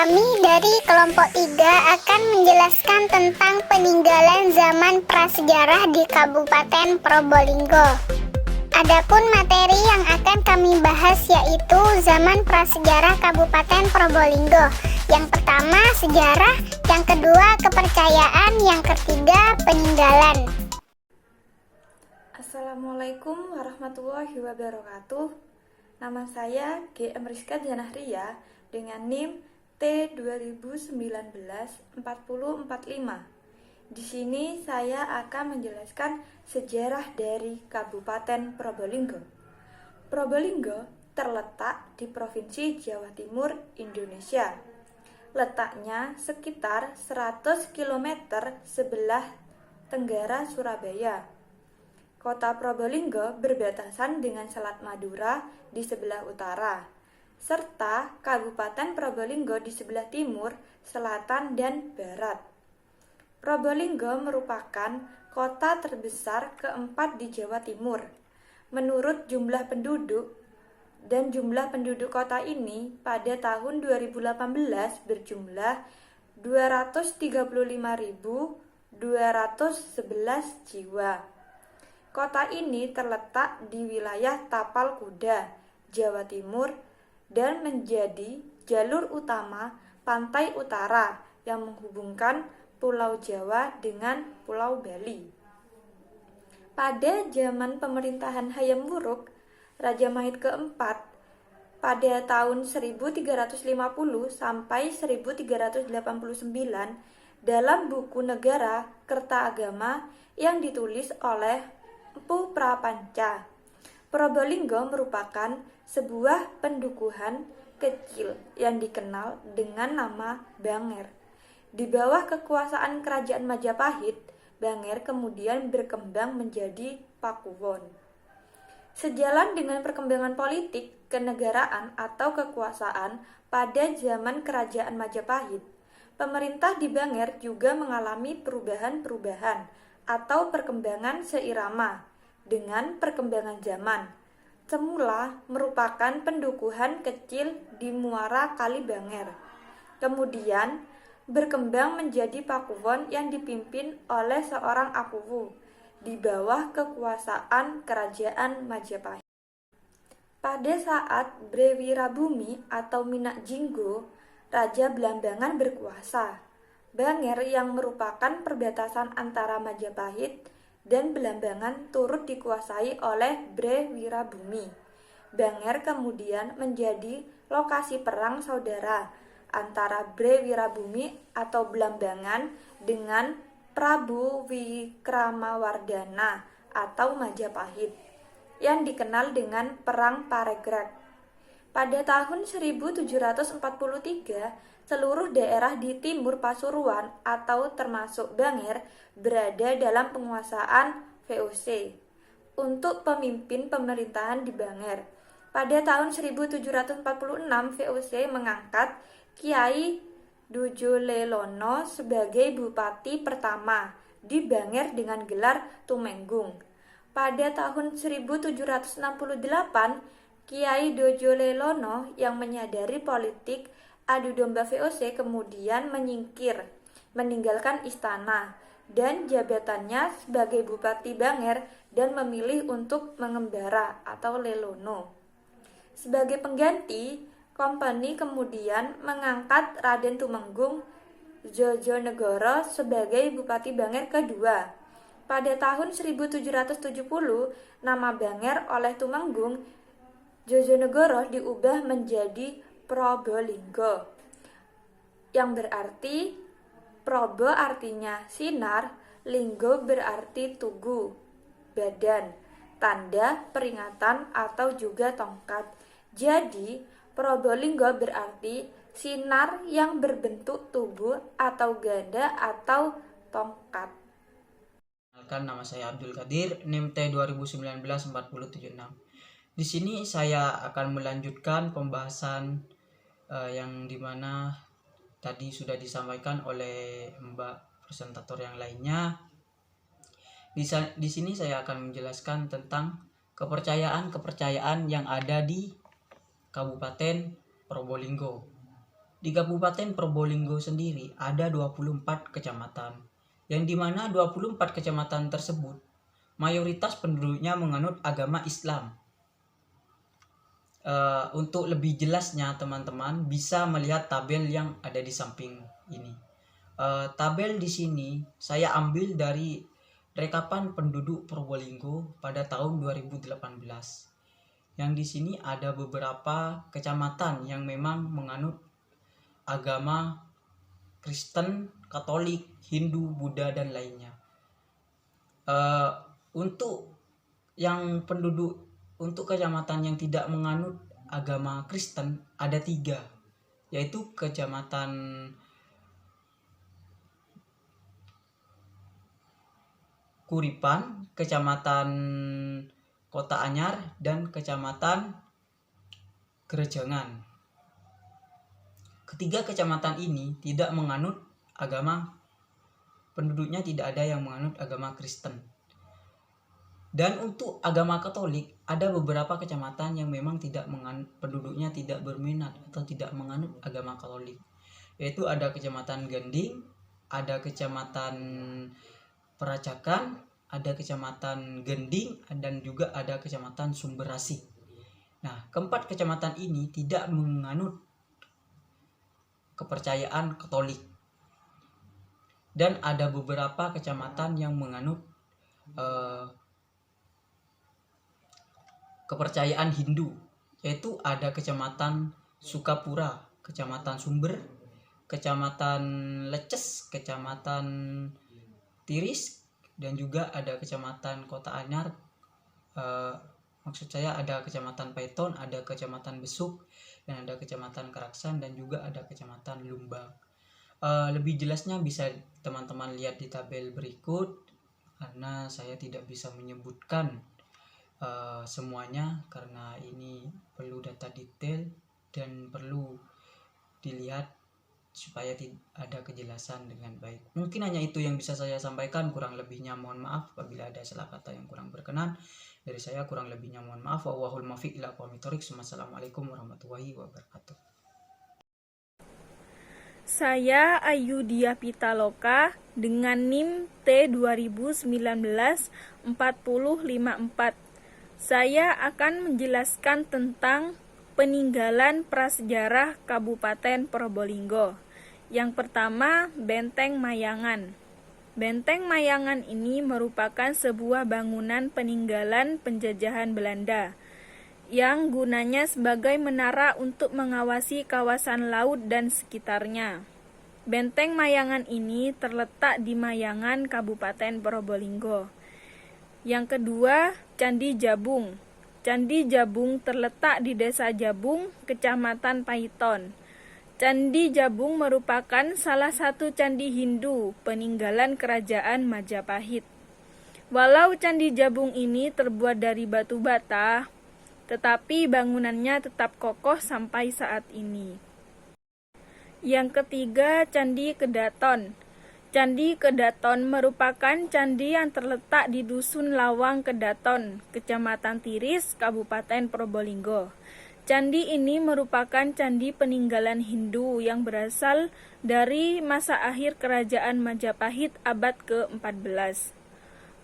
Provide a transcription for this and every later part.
Kami dari kelompok 3 akan menjelaskan tentang peninggalan zaman prasejarah di Kabupaten Probolinggo. Adapun materi yang akan kami bahas yaitu zaman prasejarah Kabupaten Probolinggo. Yang pertama sejarah, yang kedua kepercayaan, yang ketiga peninggalan. Assalamualaikum warahmatullahi wabarakatuh. Nama saya GM Rizka Janahria dengan NIM T2019-4045. Di sini saya akan menjelaskan sejarah dari Kabupaten Probolinggo. Probolinggo terletak di Provinsi Jawa Timur, Indonesia. Letaknya sekitar 100 km sebelah tenggara Surabaya. Kota Probolinggo berbatasan dengan Selat Madura di sebelah utara, serta Kabupaten Probolinggo di sebelah timur, selatan, dan barat. Probolinggo merupakan kota terbesar keempat di Jawa Timur. Menurut jumlah penduduk, dan jumlah penduduk kota ini pada tahun 2018 berjumlah 235.211 jiwa. Kota ini terletak di wilayah Tapal Kuda, Jawa Timur, dan menjadi jalur utama pantai utara yang menghubungkan Pulau Jawa dengan Pulau Bali. Pada zaman pemerintahan Hayam Wuruk, Raja Mahid keempat, pada tahun 1350 sampai 1389, dalam buku Negara Kertaagama yang ditulis oleh Empu Prapanca, Probolinggo merupakan sebuah pendukuhan kecil yang dikenal dengan nama Banger. Di bawah kekuasaan Kerajaan Majapahit, Banger kemudian berkembang menjadi Pakuwon. Sejalan dengan perkembangan politik, kenegaraan atau kekuasaan pada zaman Kerajaan Majapahit, pemerintah di Banger juga mengalami perubahan-perubahan atau perkembangan seirama dengan perkembangan zaman. Semula merupakan pendukuhan kecil di muara Kali Banger. Kemudian berkembang menjadi Pakuwon yang dipimpin oleh seorang Akuwu di bawah kekuasaan Kerajaan Majapahit. Pada saat Bre Wirabumi atau Minak Jinggo, Raja Blambangan berkuasa. Banger yang merupakan perbatasan antara Majapahit dan Blambangan turut dikuasai oleh Bre Wirabumi. Banger kemudian menjadi lokasi perang saudara antara Bre Wirabumi atau Blambangan dengan Prabu Wikramawardhana atau Majapahit yang dikenal dengan Perang Paregreg. Pada tahun 1743, seluruh daerah di timur Pasuruan atau termasuk Banger berada dalam penguasaan VOC untuk pemimpin pemerintahan di Banger. Pada tahun 1746, VOC mengangkat Kiai Dujolelono sebagai bupati pertama di Banger dengan gelar Tumenggung. Pada tahun 1768, Kiai Dujolelono yang menyadari politik adu domba VOC kemudian menyingkir, meninggalkan istana dan jabatannya sebagai Bupati Banger dan memilih untuk mengembara atau lelono. Sebagai pengganti, Kompeni kemudian mengangkat Raden Tumenggung Jojonegoro sebagai Bupati Banger kedua. Pada tahun 1770, nama Banger oleh Tumenggung Jojonegoro diubah menjadi Probolinggo, yang berarti Probo artinya sinar, Linggo berarti tugu, badan, tanda, peringatan, atau juga tongkat. Jadi, Probolinggo berarti sinar yang berbentuk tugu atau ganda atau tongkat. Nama saya Abdul Qadir, NIM T2019-4076. Di sini saya akan melanjutkan pembahasan yang dimana tadi sudah disampaikan oleh Mbak presentator yang lainnya. Di sini saya akan menjelaskan tentang kepercayaan yang ada di Kabupaten Probolinggo. Di Kabupaten Probolinggo sendiri ada 24 kecamatan, yang dimana 24 kecamatan tersebut mayoritas penduduknya menganut agama Islam. Untuk lebih jelasnya teman-teman bisa melihat tabel yang ada di samping ini. Tabel di sini saya ambil dari rekapan penduduk Probolinggo pada tahun 2018. Yang di sini ada beberapa kecamatan yang memang menganut agama Kristen, Katolik, Hindu, Buddha dan lainnya. Untuk kecamatan yang tidak menganut agama Kristen ada 3, yaitu Kecamatan Kuripan, Kecamatan Kota Anyar, dan Kecamatan Gerejangan. Ketiga kecamatan ini tidak menganut agama, penduduknya tidak ada yang menganut agama Kristen. Dan untuk agama Katolik ada beberapa kecamatan yang memang penduduknya tidak berminat atau tidak menganut agama Katolik. Yaitu ada Kecamatan Gending, ada Kecamatan Peracakan, ada Kecamatan Gending, dan juga ada Kecamatan Sumberasi. Nah, keempat kecamatan ini tidak menganut kepercayaan Katolik. Dan ada beberapa kecamatan yang menganut kepercayaan Hindu, yaitu ada Kecamatan Sukapura, Kecamatan Sumber, Kecamatan Leces, Kecamatan Tiris, dan juga ada Kecamatan Kota Anyar. Maksud saya ada Kecamatan Paiton, ada Kecamatan Besuk, dan ada Kecamatan Karaksan, dan juga ada Kecamatan Lumbang. Lebih jelasnya bisa teman-teman lihat di tabel berikut, karena saya tidak bisa menyebutkan semuanya karena ini perlu data detail dan perlu dilihat supaya ada kejelasan dengan baik. Mungkin hanya itu yang bisa saya sampaikan, kurang lebihnya mohon maaf apabila ada salah kata yang kurang berkenan. Dari saya kurang lebihnya mohon maaf. Wallahul muwaffiq ila aqwamit thoriq. Wassalamualaikum warahmatullahi wabarakatuh. Saya Ayudia Pitaloka dengan NIM T2019-4054. Saya akan menjelaskan tentang peninggalan prasejarah Kabupaten Probolinggo. Yang pertama, Benteng Mayangan. Benteng Mayangan ini merupakan sebuah bangunan peninggalan penjajahan Belanda yang gunanya sebagai menara untuk mengawasi kawasan laut dan sekitarnya. Benteng Mayangan ini terletak di Mayangan, Kabupaten Probolinggo. Yang kedua, Candi Jabung. Candi Jabung terletak di Desa Jabung, Kecamatan Paiton. Candi Jabung merupakan salah satu candi Hindu peninggalan Kerajaan Majapahit. Walau Candi Jabung ini terbuat dari batu bata, tetapi bangunannya tetap kokoh sampai saat ini. Yang ketiga, Candi Kedaton. Candi Kedaton merupakan candi yang terletak di Dusun Lawang Kedaton, Kecamatan Tiris, Kabupaten Probolinggo. Candi ini merupakan candi peninggalan Hindu yang berasal dari masa akhir Kerajaan Majapahit abad ke-14.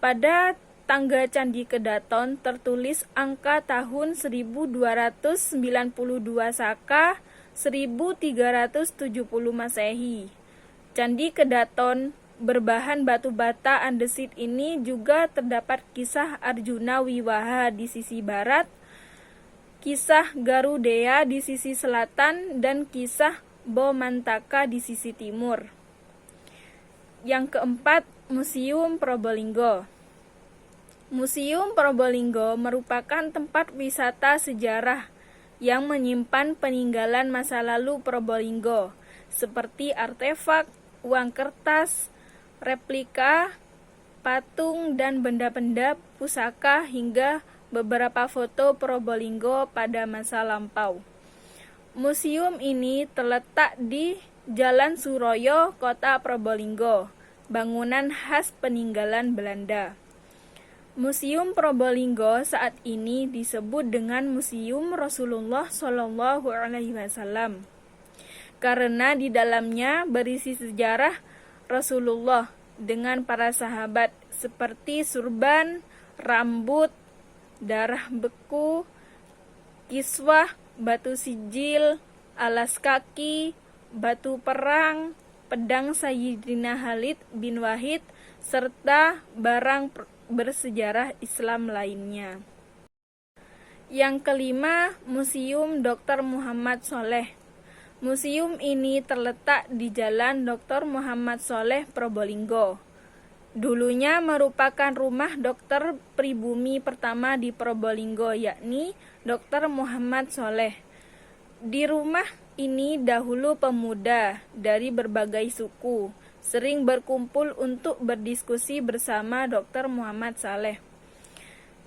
Pada tangga Candi Kedaton tertulis angka tahun 1292 Saka 1370 Masehi. Candi Kedaton berbahan batu bata andesit ini juga terdapat kisah Arjuna Wiwaha di sisi barat, kisah Garudea di sisi selatan, dan kisah Bomantaka di sisi timur. Yang keempat, Museum Probolinggo. Museum Probolinggo merupakan tempat wisata sejarah yang menyimpan peninggalan masa lalu Probolinggo, seperti artefak, uang kertas, replika, patung, dan benda-benda pusaka hingga beberapa foto Probolinggo pada masa lampau. Museum ini terletak di Jalan Suroyo, Kota Probolinggo, bangunan khas peninggalan Belanda. Museum Probolinggo saat ini disebut dengan Museum Rasulullah SAW. karena di dalamnya berisi sejarah Rasulullah dengan para sahabat seperti surban, rambut, darah beku, kiswah, batu sijil, alas kaki, batu perang, pedang Sayyidina Khalid bin Walid, serta barang bersejarah Islam lainnya. Yang kelima, Museum Dr. Muhammad Sholeh. Museum ini terletak di Jalan Dr. Muhammad Sholeh, Probolinggo. Dulunya merupakan rumah dokter pribumi pertama di Probolinggo, yakni Dr. Muhammad Sholeh. Di rumah ini dahulu pemuda dari berbagai suku sering berkumpul untuk berdiskusi bersama Dr. Muhammad Sholeh,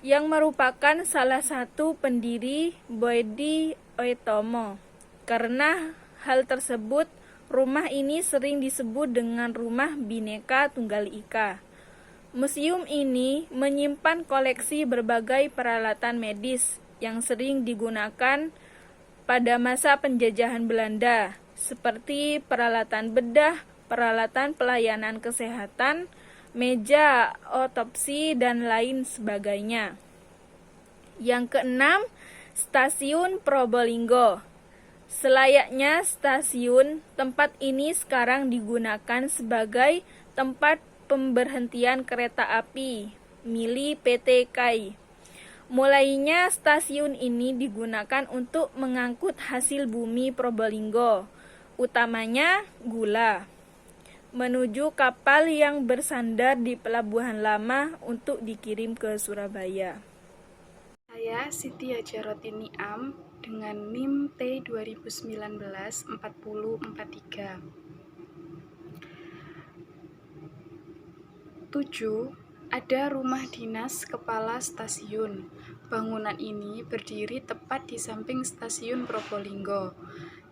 yang merupakan salah satu pendiri Bodi Oetomo. Karena hal tersebut, rumah ini sering disebut dengan Rumah Bhinneka Tunggal Ika. Museum ini menyimpan koleksi berbagai peralatan medis yang sering digunakan pada masa penjajahan Belanda, seperti peralatan bedah, peralatan pelayanan kesehatan, meja otopsi, dan lain sebagainya. Yang keenam, Stasiun Probolinggo. Selayaknya stasiun, tempat ini sekarang digunakan sebagai tempat pemberhentian kereta api milik PT KAI. Mulainya stasiun ini digunakan untuk mengangkut hasil bumi Probolinggo, utamanya gula, menuju kapal yang bersandar di Pelabuhan Lama untuk dikirim ke Surabaya. Saya Siti Hajaroti Niam dengan NIM T 2019 4043. 7. Ada rumah dinas kepala stasiun. Bangunan ini berdiri tepat di samping stasiun Probolinggo.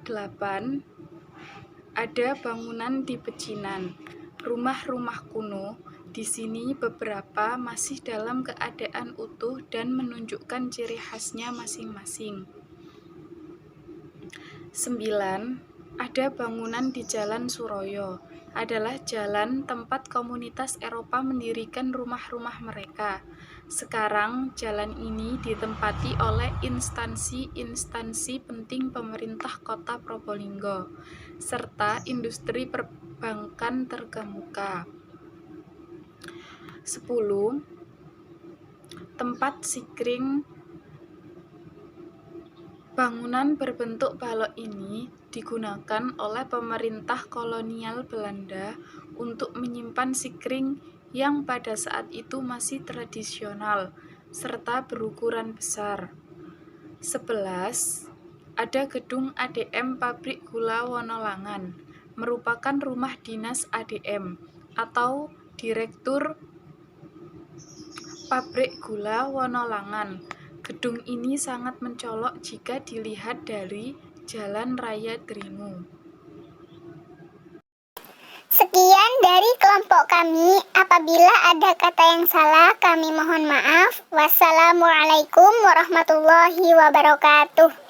8. Ada bangunan di Pecinan. Rumah-rumah kuno. Di sini beberapa masih dalam keadaan utuh dan menunjukkan ciri khasnya masing-masing. 9. Ada bangunan di Jalan Suroyo. Adalah jalan tempat komunitas Eropa mendirikan rumah-rumah mereka. Sekarang jalan ini ditempati oleh instansi-instansi penting pemerintah Kota Probolinggo serta industri perbankan terkemuka. 10. Tempat sikring. Bangunan berbentuk balok ini digunakan oleh pemerintah kolonial Belanda untuk menyimpan sikring yang pada saat itu masih tradisional serta berukuran besar. 11. Ada gedung ADM Pabrik Gula Wonolangan, merupakan rumah dinas ADM atau Direktur Pabrik Gula Wonolangan. Gedung ini sangat mencolok jika dilihat dari Jalan Raya Dringu. Sekian dari kelompok kami. Apabila ada kata yang salah, kami mohon maaf. Wassalamualaikum warahmatullahi wabarakatuh.